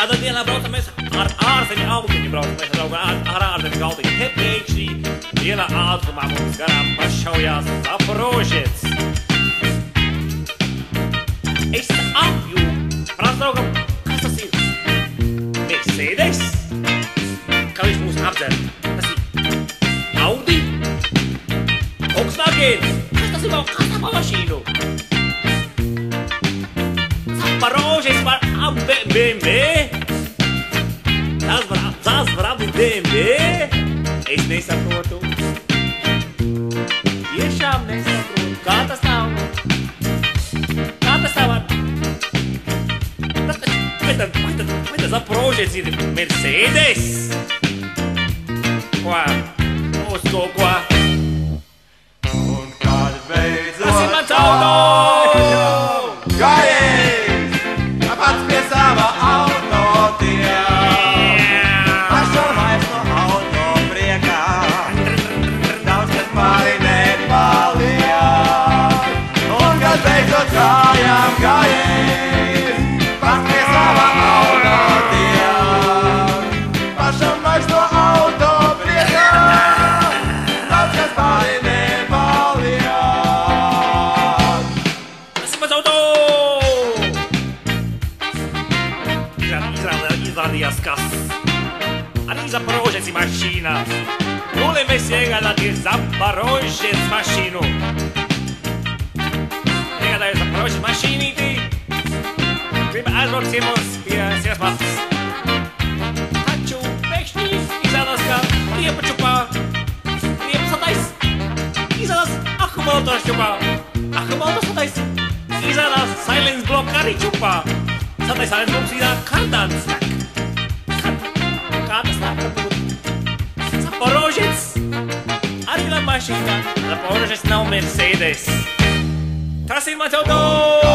Kādā dienā braucam mēs ar ārzemju autiņu, braucam mēs ar ārzemju autiņu. Te pēkšņi vienā ātrumā mums garām pašaujās Zaporožets. Es apjū, prāc draugam, kas tas ir? Mercedes? Kā viņš mūs apdzer? Tas ir Audi? Volkswagen? Kas tas ir? Kas tā pa mašīnu? Zaporožets var BMW? Tas var apdīt BMW? Es nesaprotu. Tiešām nesaprotu. Kā tas nav? Kā tas tā var? Vai tas Zaporožets ir Mercedes? Ko? Uz to ko? Un kad beidzot Tas ir mans auto! Gājies! Pats pie sava auto tiek. Pašaunais no auto priekā. Daudz kas pāri nepaliek. Un kad beidzot kājām gājies. Pats pie sava auto tiek. Pašaunais no auto priekā. Daudz kas pāri nepaliek. Tas ir mans auto! Izrādījās, kas arī Zaporožets ir mašīna. Nulē mēs iegādāties Zaporožets mašīnu. Iegādājies Zaporožets mašīnīti. Gribu aizbraukt ciemos pie sievas mātes. Taču pēkšņi izrādās, ka riepa čupā. Riepa satais. Izrādās akumulators čupā. Akumulators satais. Izrādās silence block arī čupā. Satais silence blocks izrādās kardāns. Kā tas tā var būt? Zaporožets arī nav mašīna. Zaporožets nav Mercedes. Tas ir mans auto!